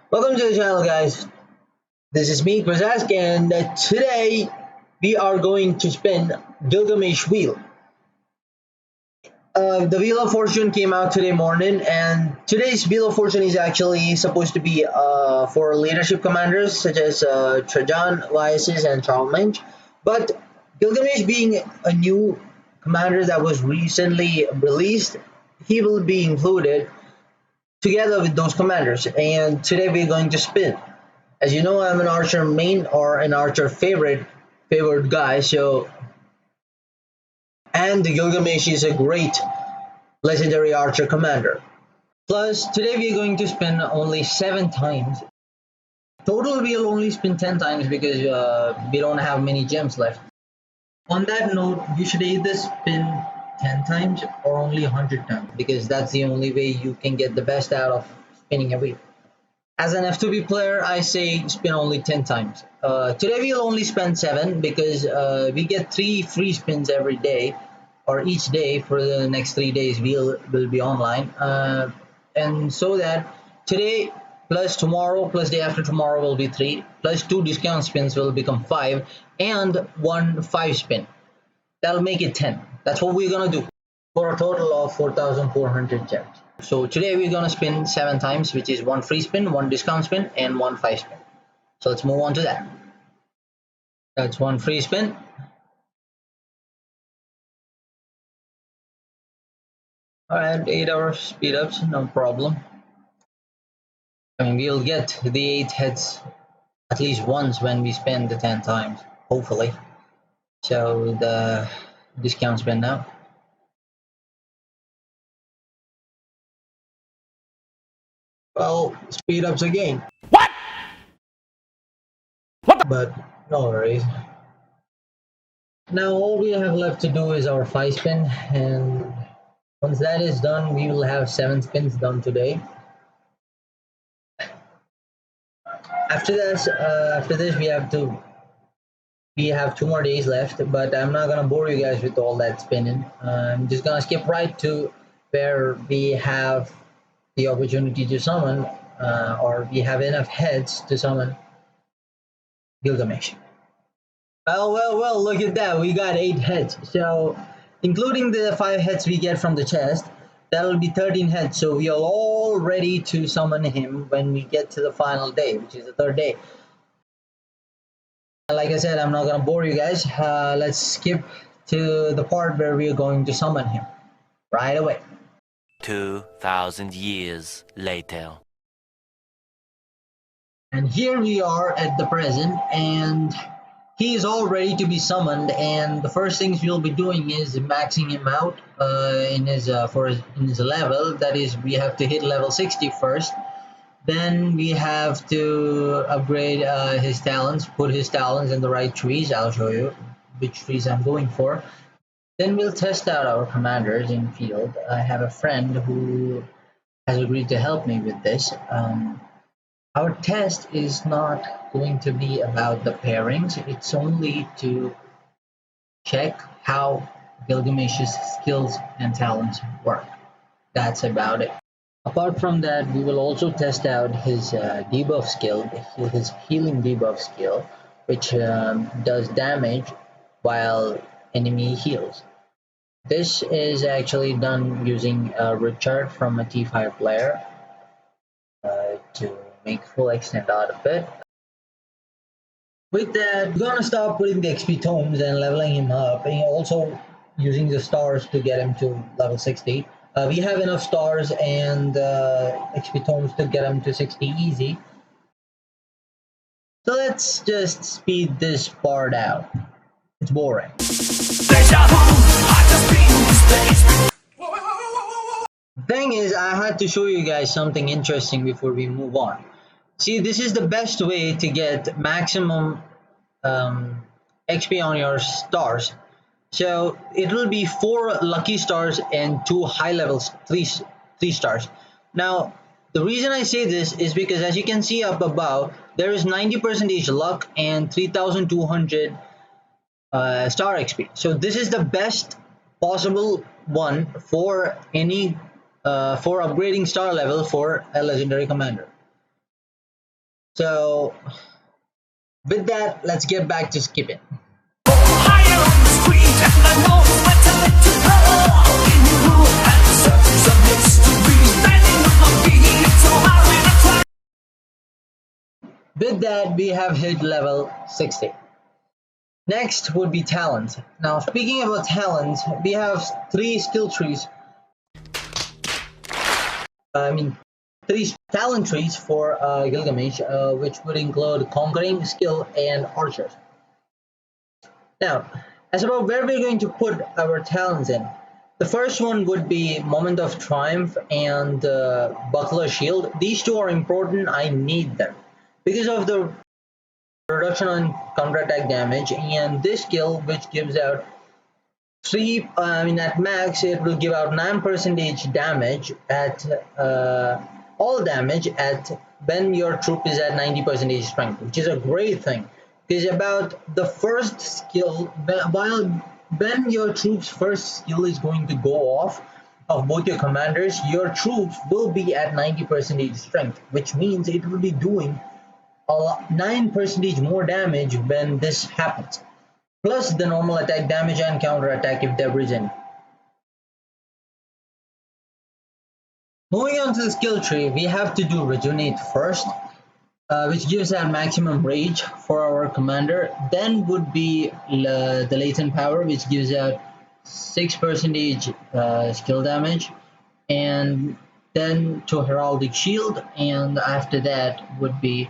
Welcome to the channel, guys. This is me, Krasask, and today we are going to spin Gilgamesh Wheel. The Wheel of Fortune came out today morning, and today's Wheel of Fortune is actually supposed to be for leadership commanders such as Trajan, Lysis, and Charlemagne. But Gilgamesh being a new commander that was recently released, he will be included together with those commanders. And today we're going to spin. As you know, I'm an archer main or an archer favored guy. So, and the Gilgamesh is a great legendary archer commander. Plus, today we are going to spin only 7 times. Total, we'll only spin 10 times because we don't have many gems left. On that note, you should either spin 10 times or only 100 times because that's the only way you can get the best out of spinning a wheel. As an F2B player, I say spin only 10 times. Today we'll only spend 7 because we get 3 free spins every day, or each day for the next 3 days will be online. And so that today plus tomorrow plus day after tomorrow will be 3, plus 2 discount spins will become 5, and 1 5 spin. That'll make it 10. That's what we're gonna do for a total of 4,400 gems. So today we're gonna spin 7 times, which is 1 free spin, 1 discount spin, and 1 5 spin. So let's move on to that. That's 1 free spin. Alright, 8 hours speed ups, no problem. I mean, we'll get the 8 heads at least once when we spend the 10 times, hopefully. So the discount spin now. Well, speed ups again. What? But no worries. Now all we have left to do is our 5 spin, and once that is done, we will have 7 spins done today. After this, we have 2 more days left, but I'm not gonna bore you guys with all that spinning. I'm just gonna skip right to where we have the opportunity to summon, or we have enough heads to summon Gilgamesh. Well, look at that. We got 8 heads. So, including the 5 heads we get from the chest, that'll be 13 heads. So, we are all ready to summon him when we get to the final day, which is the 3rd day. Like I said, I'm not going to bore you guys. Let's skip to the part where we are going to summon him right away. 2,000 years later. And here we are at the present, and he is all ready to be summoned. And the first things we'll be doing is maxing him out in his level. That is, we have to hit level 60 first. Then we have to upgrade his talents, put his talents in the right trees. I'll show you which trees I'm going for. Then we'll test out our commanders in field. I have a friend who has agreed to help me with this. Our test is not going to be about the pairings. It's only to check how Gilgamesh's skills and talents work. That's about it. Apart from that, we will also test out his debuff skill, his healing debuff skill, which does damage while enemy heals. This is actually done using Richard from a T5 player to make full extent out of it. With that, we're gonna start putting the XP tomes and leveling him up, and also using the stars to get him to level 60. We have enough stars and XP tomes to get him to 60 easy. So let's just speed this part out. It's boring. The thing is, I had to show you guys something interesting before we move on. See, this is the best way to get maximum XP on your stars. So it will be 4 lucky stars and 2 high levels, 3 stars. Now, the reason I say this is because, as you can see up above, there is 90% luck and 3,200 star XP. So this is the best possible one for any for upgrading star level for a legendary commander. So with that, let's get back to skipping. With that, we have hit level 60. Next would be talent. Now, speaking about talent, we have three skill trees. I mean, three talent trees for Gilgamesh, which would include conquering, skill, and archers. Now, as about where we're going to put our talents in, the first one would be Moment of Triumph and Buckler Shield. These two are important. I need them because of the reduction on counterattack damage, and this skill, which gives out at max, it will give out 9% damage at all damage at when your troop is at 90% strength, which is a great thing. Because about the first skill, while when your troops' first skill is going to go off of both your commanders, your troops will be at 90% strength, which means it will be doing 9% more damage when this happens, plus the normal attack damage and counter attack if there is any. Moving on to the skill tree, we have to do Rejuvenate first, which gives out maximum rage for our commander. Then would be the Latent Power, which gives out 6% skill damage, and then to Heraldic Shield, and after that would be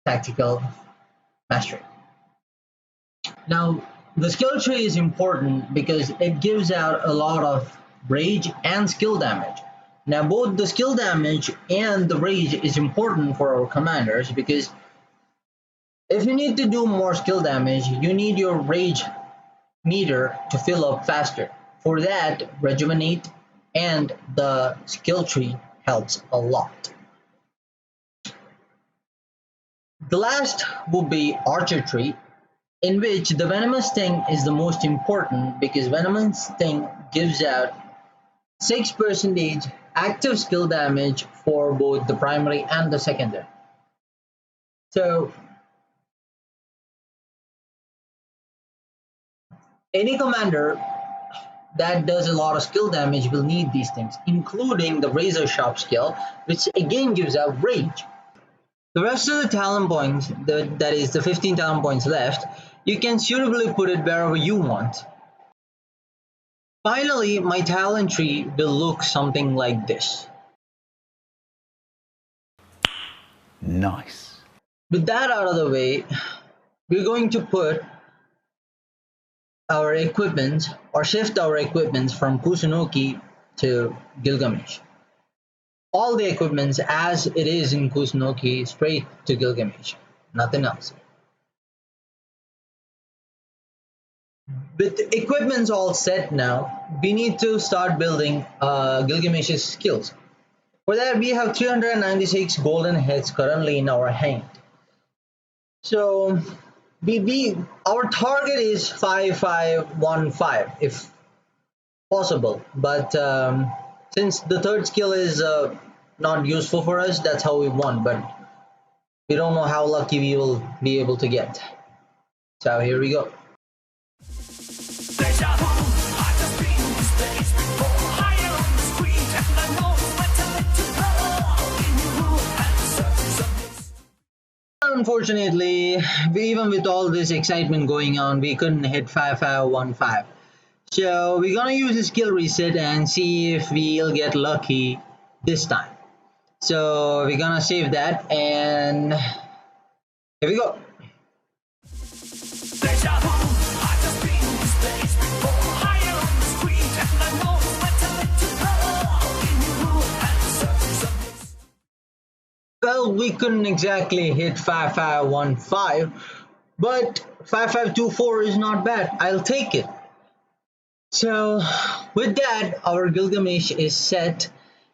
Tactical Mastery. Now, the skill tree is important because it gives out a lot of rage and skill damage. Now, both the skill damage and the rage is important for our commanders because if you need to do more skill damage, you need your rage meter to fill up faster. For that, Rejuvenate and the skill tree helps a lot. The last will be Archer tree, in which the Venomous Sting is the most important because Venomous Sting gives out 6% active skill damage for both the primary and the secondary. So any commander that does a lot of skill damage will need these things, including the Razor Sharp skill, which again gives out rage. The rest of the talent points, that is the 15 talent points left, you can suitably put it wherever you want. Finally, my talent tree will look something like this. Nice. With that out of the way, we're going to put our equipment or shift our equipment from Kusunoki to Gilgamesh. All the equipment as it is in Kusunoki straight to Gilgamesh, nothing else. With the equipment all set now, we need to start building Gilgamesh's skills. For that, we have 396 golden heads currently in our hand. So our target is 5515 if possible, but since the third skill is not useful for us, that's how we want, but we don't know how lucky we will be able to get. So here we go. Unfortunately, even with all this excitement going on, we couldn't hit 5515. So we're gonna use a skill reset and see if we'll get lucky this time. So we're gonna save that and here we go. Well, we couldn't exactly hit 5515, but 5524 is not bad. I'll take it. So with that, our Gilgamesh is set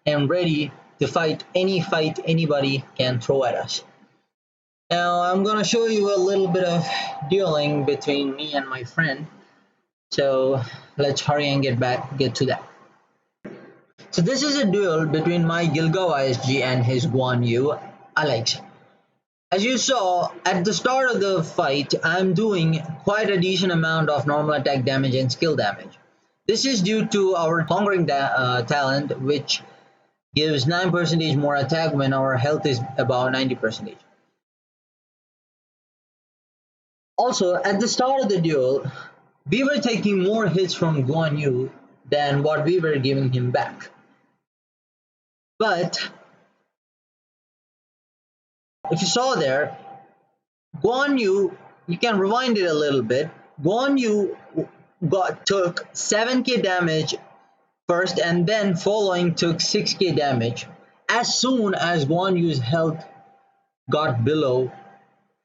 and ready to fight any fight anybody can throw at us. Now I'm gonna show you a little bit of dueling between me and my friend. So let's hurry and get to that. So this is a duel between my Gilga YSG and his Guan Yu, Alex. As you saw, at the start of the fight, I'm doing quite a decent amount of normal attack damage and skill damage. This is due to our Conquering talent, which gives 9% more attack when our health is about 90%. Also, at the start of the duel, we were taking more hits from Guan Yu than what we were giving him back. But if you saw there, Guan Yu, you can rewind it a little bit. Guan Yu took 7k damage first, and then following took 6k damage as soon as Guan Yu's health got below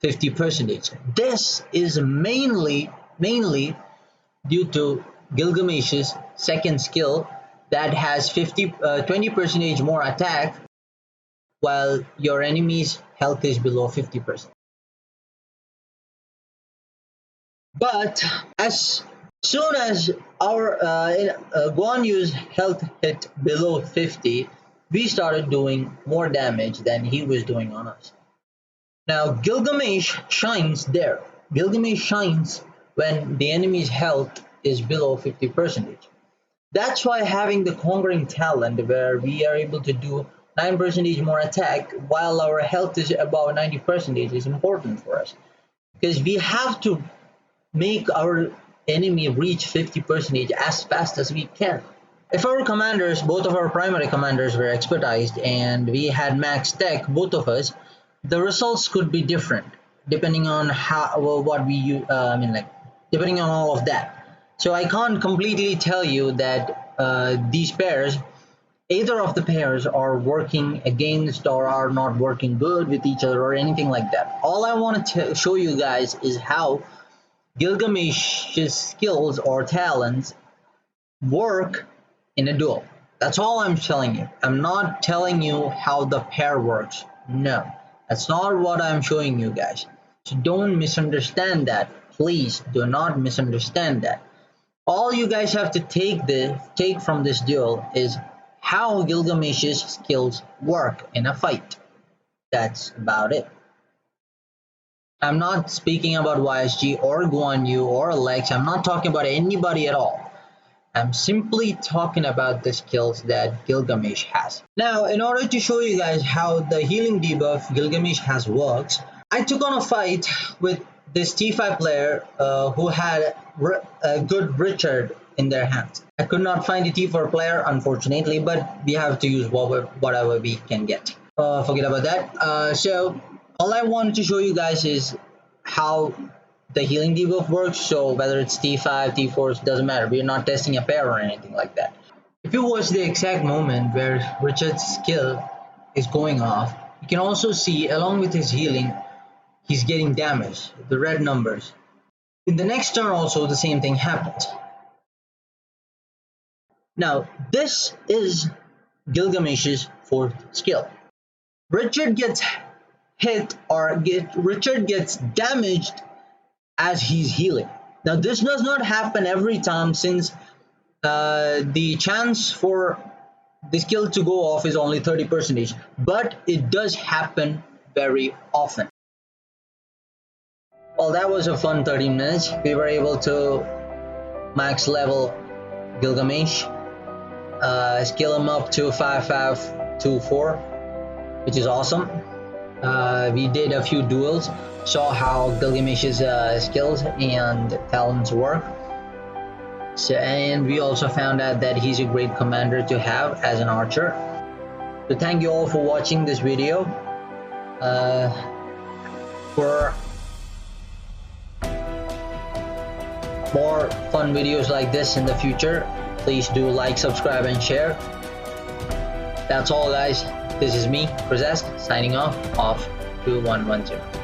50%. This is mainly due to Gilgamesh's second skill that has 20% more attack while your enemy's health is below 50%. But as soon as our Guan Yu's health hit below 50, we started doing more damage than he was doing on us. Now Gilgamesh shines there. Gilgamesh shines when the enemy's health is below 50%. That's why having the Conquering talent, where we are able to do 9% more attack while our health is above 90%, is important for us, because we have to make our enemy reach 50% as fast as we can. If our commanders, both of our primary commanders, were expertised and we had max tech, both of us, the results could be different depending on depending on all of that. So I can't completely tell you that these pairs, either of the pairs, are working against or are not working good with each other or anything like that. All I want to show you guys is how Gilgamesh's skills or talents work in a duel. That's all I'm telling you. I'm not telling you how the pair works. No, that's not what I'm showing you guys. So don't misunderstand that. Please do not misunderstand that. All you guys have to take from this duel is how Gilgamesh's skills work in a fight. That's about it. I'm not speaking about YSG or Guan Yu or Lex. I'm not talking about anybody at all. I'm simply talking about the skills that Gilgamesh has. Now, in order to show you guys how the healing debuff Gilgamesh has works, I took on a fight with this T5 player who had a good Richard in their hands. I could not find a T4 player, unfortunately, but we have to use whatever we can get. Forget about that. So all I wanted to show you guys is how the healing debuff works. So whether it's T5, T4, doesn't matter. We're not testing a pair or anything like that. If you watch the exact moment where Richard's skill is going off, you can also see, along with his healing, he's getting damage, the red numbers. In the next turn also, the same thing happens. Now, this is Gilgamesh's fourth skill. Richard gets hit or Richard gets damaged as he's healing. Now, this does not happen every time, since the chance for the skill to go off is only 30%, but it does happen very often. Well, that was a fun 30 minutes. We were able to max level Gilgamesh, skill him up to 5524, which is awesome. We did a few duels, saw how Gilgamesh's skills and talents work. So, and we also found out that he's a great commander to have as an archer. So thank you all for watching this video. For more fun videos like this in the future, please do like, subscribe, and share. That's all, guys. This is me, Chris, signing off 2110.